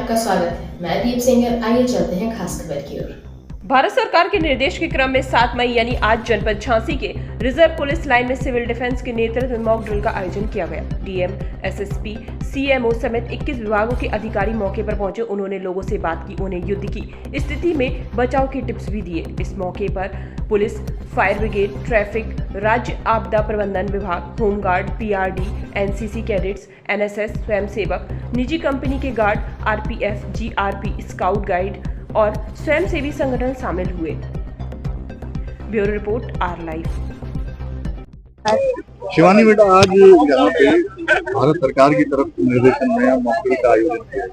आपका स्वागत है। मैं दीप सिंगर। आइए चलते हैं खास खबर की ओर। भारत सरकार के निर्देश के क्रम में 7 मई यानी आज जनपद झांसी के रिजर्व पुलिस लाइन में सिविल डिफेंस के नेतृत्व में मॉक ड्रिल का आयोजन किया गया। डीएम, एसएसपी, सीएमओ समेत 21 विभागों के अधिकारी मौके पर पहुंचे। उन्होंने लोगों से बात की, उन्हें युद्ध की स्थिति में बचाव के टिप्स भी दिए। इस मौके पर पुलिस, फायर ब्रिगेड, ट्रैफिक, राज्य आपदा प्रबंधन विभाग, home guard, PRD, NCC cadets, NSS, स्वयंसेवक, निजी कंपनी के guard, RPF, GRP, scout guide और स्वयंसेवी संगठन शामिल हुए। Bureau report, R live. Shivani बेटा, आज यहाँ पे भारत सरकार की तरफ से निर्देशन में मॉक ड्रिल का आयोजन किया।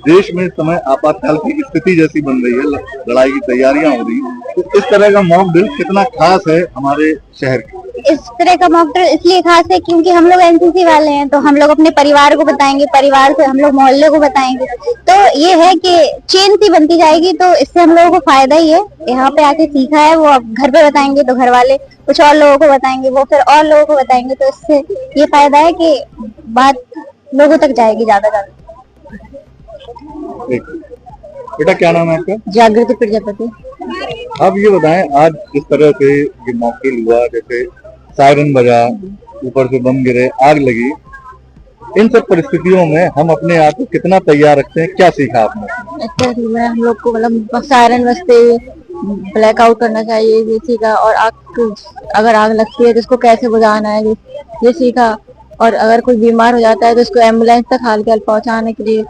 देश में इस समय आपातकाल की स्थिति जैसी बन रही है, लड़ाई की तैयारियां हो रही है, तो इस तरह का मॉक ड्रिल कितना खास है हमारे शहर के? इस तरह का मॉक ड्रिल इसलिए खास है क्योंकि हम लोग एनसीसी वाले हैं, तो हम लोग अपने परिवार को बताएंगे, परिवार से हम लोग मोहल्ले को बताएंगे, तो ये है कि चेन सी बनती जाएगी। तो इससे हम लोगों को फायदा ही है। यहाँ पे आके सीखा है वो अब घर पे बताएंगे तो घर वाले कुछ और लोगों को बताएंगे, वो फिर और लोगों को बताएंगे, तो इससे ये फायदा है कि बात लोगों तक जाएगी ज्यादा। बेटा, क्या नाम है आपका? जागृति प्रजापति। आप ये बताएं, आज इस तरह से ये मॉक ड्रिल हुआ, जैसे सायरन बजा, ऊपर से बम गिरे, आग लगी, इन सब परिस्थितियों में हम अपने आप को कितना तैयार रखते हैं? क्या सीखा आपने? हम लोग को मतलब सायरन बजते ब्लैकआउट करना चाहिए, ये सीखा। और अगर आग लगती है तो उसको कैसे बुझाना है, ये सीखा। और अगर कोई बीमार हो जाता है तो उसको एम्बुलेंस तक हाल पहुंचाने के लिए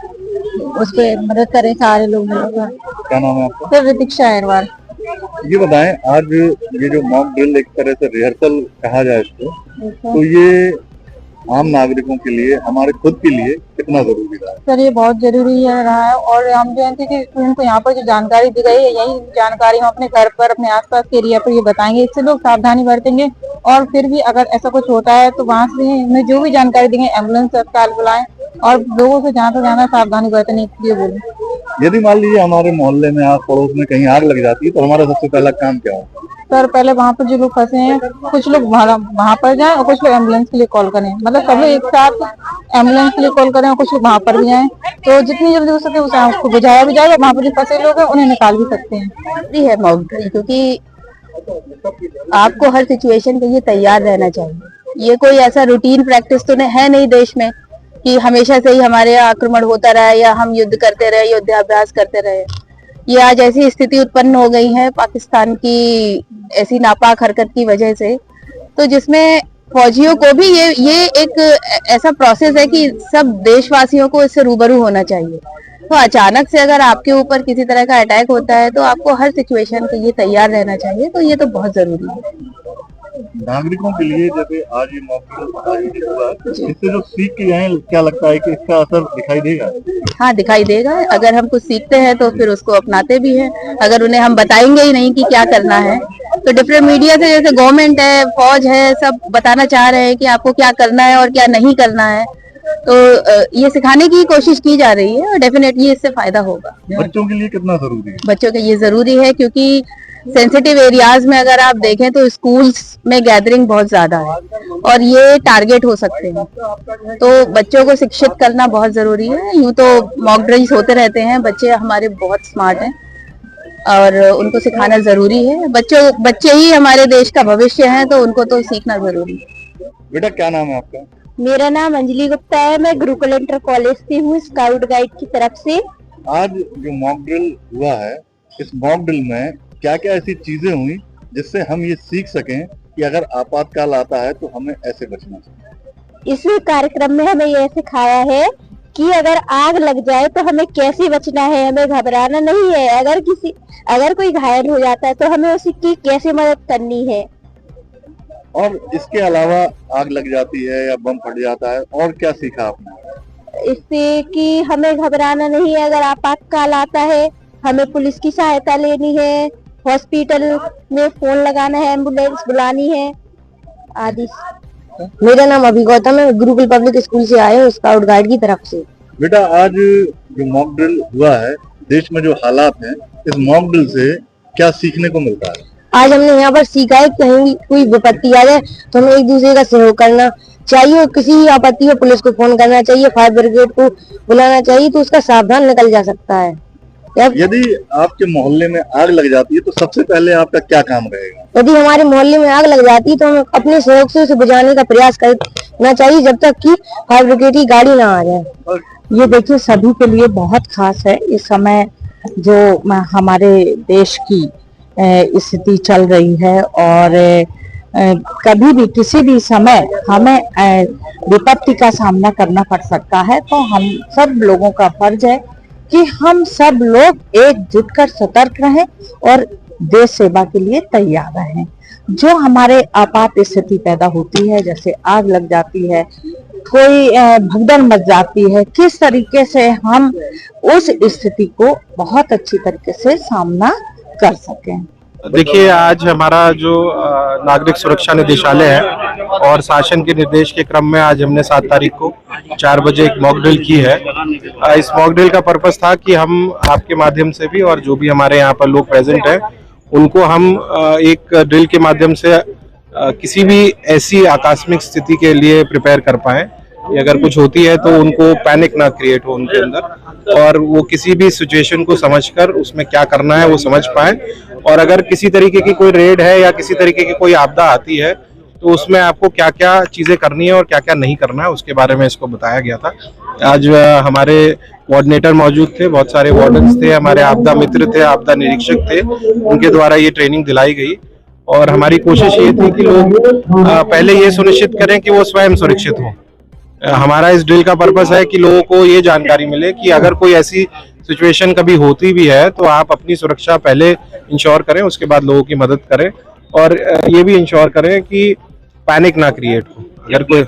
उसको मदद करें सारे लोग। क्या नाम है आपका? फिर ऋतिक्षा अहरवाल। ये बताएं, आज ये जो मॉक ड्रिल एक तरह से रिहर्सल कहा जाए इसको, तो ये आम नागरिकों के लिए, हमारे खुद के लिए कितना जरूरी रहा है? सर, ये बहुत जरूरी रहा है। और हम जो एनसीसी स्टूडेंट को यहाँ पर जो जानकारी दी गई है, यही जानकारी हम अपने घर पर, अपने आसपास के एरिया पर ये बताएंगे। इससे लोग सावधानी बरतेंगे। और फिर भी अगर ऐसा कुछ होता है तो वहाँ से हमें जो भी जानकारी देंगे, एम्बुलेंस तत्काल बुलाएं और लोगों से जहाँ से जाना सावधानी बरतने के लिए बोलें। यदि मान लीजिए हमारे मोहल्ले में, आस पड़ोस में कहीं आग लग जाती है, तो हमारा सबसे पहला काम क्या होगा? सर, पहले वहाँ पर जो लोग फंसे हैं, कुछ लोग वहाँ पर जाएं और कुछ लोग एम्बुलेंस के लिए कॉल करें। मतलब सब लोग एक साथ एम्बुलेंस के लिए कॉल करें और कुछ लोग वहाँ पर भी जाएं, तो जितनी जल्दी हो सके उस आग को बुझाया भी जाएगा। वहाँ पर जो फंसे लोग हैं उन्हें निकाल भी सकते हैं। है मॉक ड्रिल, क्योंकि आपको हर सिचुएशन के लिए तैयार रहना चाहिए। ये कोई ऐसा रूटीन प्रैक्टिस तो है नहीं देश में कि हमेशा से ही हमारे आक्रमण होता रहा या हम युद्ध करते रहे, युद्धाभ्यास करते रहे। ये आज ऐसी स्थिति उत्पन्न हो गई है पाकिस्तान की ऐसी नापाक हरकत की वजह से, तो जिसमें फौजियों को भी ये एक ऐसा प्रोसेस है कि सब देशवासियों को इससे रूबरू होना चाहिए। तो अचानक से अगर आपके ऊपर किसी तरह का अटैक होता है तो आपको हर सिचुएशन के लिए तैयार रहना चाहिए। तो ये तो बहुत जरूरी है नागरिकों के लिए। जैसे आज ये मॉक ड्रिल आयोजित हुआ, इससे जो सीख के गए, क्या लगता है कि इसका असर दिखाई देगा? हाँ, दिखाई देगा। अगर हम कुछ सीखते हैं तो फिर उसको अपनाते भी हैं। अगर उन्हें हम बताएंगे ही नहीं कि क्या करना है, तो डिफरेंट मीडिया से, जैसे गवर्नमेंट है, फौज है, सब बताना चाह रहे हैं कि आपको क्या करना है और क्या नहीं करना है, तो ये सिखाने की कोशिश की जा रही है और डेफिनेटली इससे फायदा होगा। बच्चों के लिए कितना जरूरी है? बच्चों के लिए जरूरी है क्योंकि सेंसिटिव एरियाज में अगर आप देखें तो स्कूल्स में गैदरिंग बहुत ज्यादा है और ये टारगेट हो सकते हैं, तो बच्चों को शिक्षित करना बहुत जरूरी है। यूं तो मॉक ड्रिल्स होते रहते हैं, बच्चे हमारे बहुत स्मार्ट हैं और उनको सिखाना जरूरी है। बच्चे ही हमारे देश का भविष्य है, तो उनको तो सीखना जरूरी है। बेटा, क्या नाम है आपका? मेरा नाम अंजलि गुप्ता है। मैं गुरुकुल इंटर कॉलेज से हूँ, स्काउट गाइड की तरफ से। आज जो मॉक ड्रिल हुआ है, इस मॉक ड्रिल में क्या क्या ऐसी चीजें हुई जिससे हम ये सीख सकें कि अगर आपातकाल आता है तो हमें ऐसे बचना चाहिए? इस कार्यक्रम में हमें यह सिखाया है कि अगर आग लग जाए तो हमें कैसे बचना है, हमें घबराना नहीं है। अगर कोई घायल हो जाता है तो हमें उसकी कैसे मदद करनी है। और इसके अलावा आग लग जाती है या बम फट जाता है, और क्या सीखा आपने? इससे कि हमें घबराना नहीं है। अगर आपातकाल आता है हमें पुलिस की सहायता लेनी है, हॉस्पिटल में फोन लगाना है, एम्बुलेंस बुलानी है आदि। मेरा नाम अभी गौतम है, गुरुकुल पब्लिक स्कूल से आए हूँ, स्काउट गाइड की तरफ से। बेटा, आज जो मॉक ड्रिल हुआ है, देश में जो हालात हैं, इस मॉक ड्रिल से क्या सीखने को मिलता है? आज हमने यहाँ पर सीखा है कहीं कोई विपत्ति आ जाए तो हमें एक दूसरे का सहयोग करना, चाहिए, किसी आपत्ति में पुलिस को फोन करना चाहिए, फायर ब्रिगेड को बुलाना चाहिए, तो उसका सावधान निकल जा सकता है। यदि आपके मोहल्ले में आग लग जाती है तो सबसे पहले आपका क्या काम रहेगा? यदि हमारे मोहल्ले में आग लग जाती है तो हमें अपने सहयोग से उसे बुझाने का प्रयास करना चाहिए जब तक कि फायर ब्रिगेड की गाड़ी ना आ जाए। ये देखिए सभी के लिए बहुत खास है इस समय जो हमारे देश की स्थिति चल रही है, और कभी भी किसी भी समय हमें विपत्ति का सामना करना पड़ सकता है। तो हम सब लोगों का फर्ज है कि हम सब लोग एकजुट कर सतर्क रहें और देश सेवा के लिए तैयार रहें। जो हमारे आपात स्थिति पैदा होती है, जैसे आग लग जाती है, कोई भगदड़ मच जाती है, किस तरीके से हम उस स्थिति को बहुत अच्छी तरीके से सामना कर सकें। देखिए, आज हमारा जो नागरिक सुरक्षा निदेशालय है और शासन के निर्देश के क्रम में आज हमने 7 तारीख को 4 बजे एक मॉक ड्रिल की है। इस मॉक ड्रिल का पर्पस था कि हम आपके माध्यम से भी और जो भी हमारे यहाँ पर लोग प्रेजेंट हैं उनको हम एक ड्रिल के माध्यम से किसी भी ऐसी आकस्मिक स्थिति के लिए प्रिपेयर कर पाएं, अगर कुछ होती है तो उनको पैनिक ना क्रिएट हो उनके अंदर, और वो किसी भी सिचुएशन को समझकर उसमें क्या करना है वो समझ पाए। और अगर किसी तरीके की कोई रेड है या किसी तरीके की कोई आपदा आती है तो उसमें आपको क्या क्या चीजें करनी है और क्या क्या नहीं करना है उसके बारे में इसको बताया गया था। आज हमारे कोऑर्डिनेटर मौजूद थे, बहुत सारे वार्डन्स थे, हमारे आपदा मित्र थे, आपदा निरीक्षक थे, उनके द्वारा ये ट्रेनिंग दिलाई गई। और हमारी कोशिश ये थी कि लोग पहले ये सुनिश्चित करें कि वो स्वयं सुरक्षित हों। हमारा इस ड्रिल का पर्पस है कि लोगों को ये जानकारी मिले कि अगर कोई ऐसी सिचुएशन कभी होती भी है तो आप अपनी सुरक्षा पहले इंश्योर करें, उसके बाद लोगों की मदद करें, और ये भी इंश्योर करें कि पैनिक ना क्रिएट हो। अगर कोई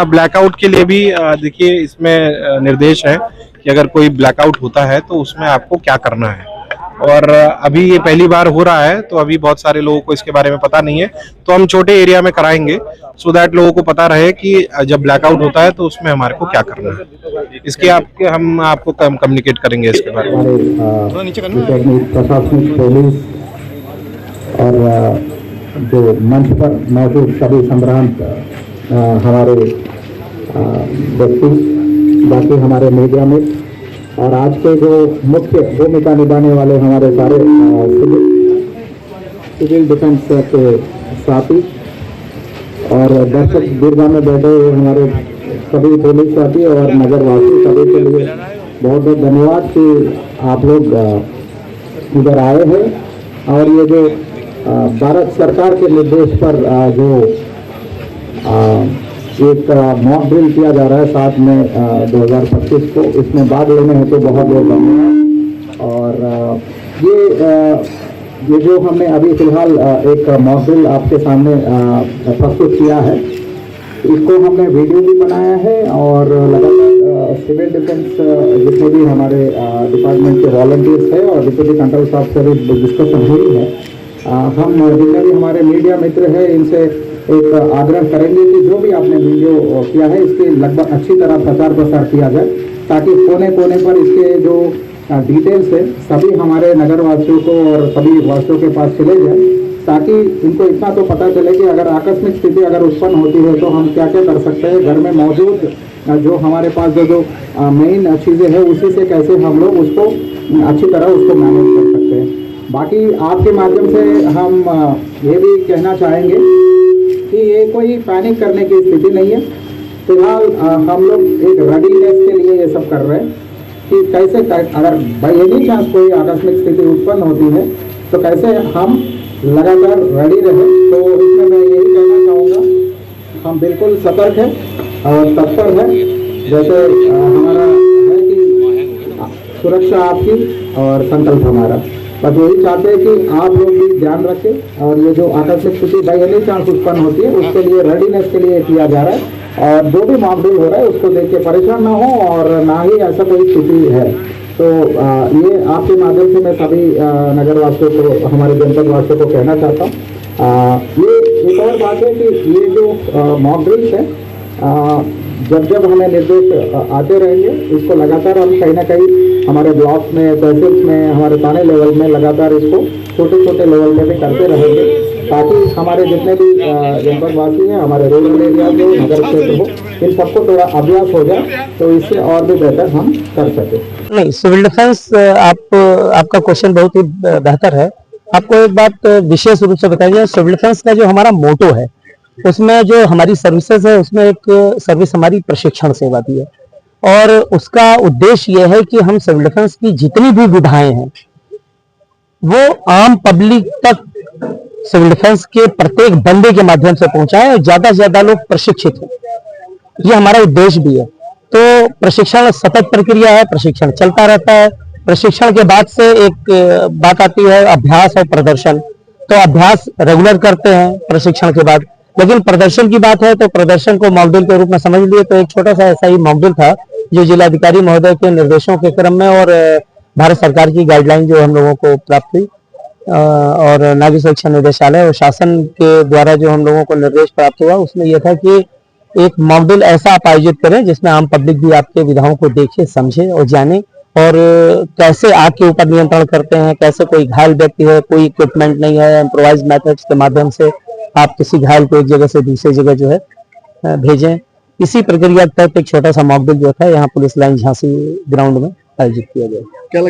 ब्लैकआउट के लिए भी देखिए इसमें निर्देश है कि अगर कोई ब्लैकआउट होता है तो उसमें आपको क्या करना है। और अभी ये पहली बार हो रहा है तो अभी बहुत सारे लोगों को इसके बारे में पता नहीं है, तो हम छोटे एरिया में कराएंगे सो दैट लोगों को पता रहे कि जब ब्लैकआउट होता है तो उसमें हमारे को क्या करना है। इसके हम आपको कम्युनिकेट करेंगे इसके बारे में। प्रशासनिक पुलिस और जो मंच पर मौजूद सभी संभ्रांत हमारे व्यक्ति, बाकी हमारे मीडिया में, और आज के जो मुख्य भूमिका निभाने वाले हमारे सारे सिविल डिफेंस के साथी और दर्शक दीर्घा में बैठे हुए हमारे सभी पुलिस साथी और नगरवासी, सभी के लिए बहुत बहुत धन्यवाद कि आप लोग इधर आए हैं। और ये जो भारत सरकार के निर्देश पर जो एक मॉक ड्रिल किया जा रहा है 7 मई 2025 को, इसमें भाग लेने हैं तो बहुत बहुत धन्यवाद। और ये जो हमने अभी फिलहाल एक मॉक ड्रिल आपके सामने प्रस्तुत किया है, इसको हमने वीडियो भी बनाया है और लगातार सिविल डिफेंस जितने भी हमारे डिपार्टमेंट के वॉलंटियर्स हैं और डिप्टी कंट्रोल साहब से भी डिस्कशन हुई है। हम जितने भी हमारे मीडिया मित्र हैं इनसे एक आग्रह करेंगे कि जो भी आपने वीडियो किया है इसके लगभग अच्छी तरह प्रचार प्रसार किया जाए, ताकि कोने कोने पर इसके जो डिटेल्स है सभी हमारे नगरवासियों को और सभी वासियों के पास चले जाए, ताकि इनको इतना तो पता चले कि अगर आकस्मिक स्थिति अगर उत्पन्न होती है तो हम क्या क्या कर सकते हैं। घर में मौजूद जो हमारे पास जो मेन चीज़ें हैं उसी से कैसे हम लोग उसको अच्छी तरह उसको मैनेज कर सकते हैं। बाकी आपके माध्यम से हम ये भी कहना चाहेंगे कि ये कोई पैनिक करने की स्थिति नहीं है। फिलहाल हम लोग एक रेडीनेस के लिए ये सब कर रहे हैं कि कैसे अगर बाई एनी चांस कोई आकस्मिक स्थिति उत्पन्न होती है तो कैसे हम लगातार रेडी रहें। तो इसमें मैं यही कहना चाहूँगा, हम बिल्कुल सतर्क हैं और तत्पर हैं, जैसे हमारा है कि सुरक्षा आपकी और संकल्प हमारा। बस यही चाहते हैं कि आप लोग भी ध्यान रखें और ये जो आकस्मिक स्थिति बाई एनी चांस उत्पन्न होती है उसके लिए रेडीनेस के लिए किया जा रहा है, और जो भी मॉक ड्रिल हो रहा है उसको देख के परेशान ना हो और ना ही ऐसा कोई स्थिति है। तो ये आपके माध्यम से मैं सभी नगरवासियों को, हमारे जनपद वासियों को कहना चाहता हूँ। ये एक और बात है कि ये जो मॉक ड्रिल्स है जब हमें निर्देश आते रहेंगे, इसको लगातार हम कहीं ना कहीं हमारे ब्लॉक में, तहसील में, हमारे थाने लेवल में लगातार इसको छोटे छोटे लेवल पे भी करते रहेंगे। ताकि हमारे जितने भी जनपदवासी हैं, हमारे रूरल एरिया हो, नगर क्षेत्र हो, इन सबको थोड़ा अभ्यास हो जाए तो इससे और भी बेहतर हम कर सके। नहीं, सिविल डिफेंस आपका क्वेश्चन बहुत ही बेहतर है। आपको एक बात विशेष रूप से बताइए, सिविल डिफेंस का जो हमारा मोटो है उसमें जो हमारी सर्विसेज है उसमें एक सर्विस हमारी प्रशिक्षण सेवा भी है, और उसका उद्देश्य यह है कि हम सिविल डिफेंस की जितनी भी विधाएं हैं वो आम पब्लिक तक सिविल डिफेंस के प्रत्येक बंदे के माध्यम से पहुंचाए और ज्यादा से ज्यादा लोग प्रशिक्षित हो, ये हमारा उद्देश्य भी है। तो प्रशिक्षण सतत प्रक्रिया है, प्रशिक्षण चलता रहता है। प्रशिक्षण के बाद से एक बात आती है अभ्यास और प्रदर्शन। तो अभ्यास रेगुलर करते हैं प्रशिक्षण के बाद, लेकिन प्रदर्शन की बात है तो प्रदर्शन को मॉकड्रिल के रूप में समझ लिए। तो एक छोटा सा ऐसा ही मॉकड्रिल था जो जिलाधिकारी महोदय के निर्देशों के क्रम में और भारत सरकार की गाइडलाइन जो हम लोगों को प्राप्त हुई और नागरिक सुरक्षा निदेशालय और शासन के द्वारा जो हम लोगों को निर्देश प्राप्त हुआ, उसमें यह था कि एक मॉकड्रिल ऐसा आप आयोजित करें जिसमें आम पब्लिक भी आपके विधाओं को देखे, समझे और जाने, और कैसे आग के ऊपर नियंत्रण करते हैं, कैसे कोई घायल व्यक्ति है, कोई इक्विपमेंट नहीं है, इम्प्रोवाइज मेथड्स के माध्यम से आप किसी घायल को एक जगह से दूसरी जगह जो है भेजें। इसी प्रक्रिया के तहत एक छोटा सा मॉकड्रिल जो था यहाँ पुलिस लाइन झांसी ग्राउंड में आयोजित किया गया। क्या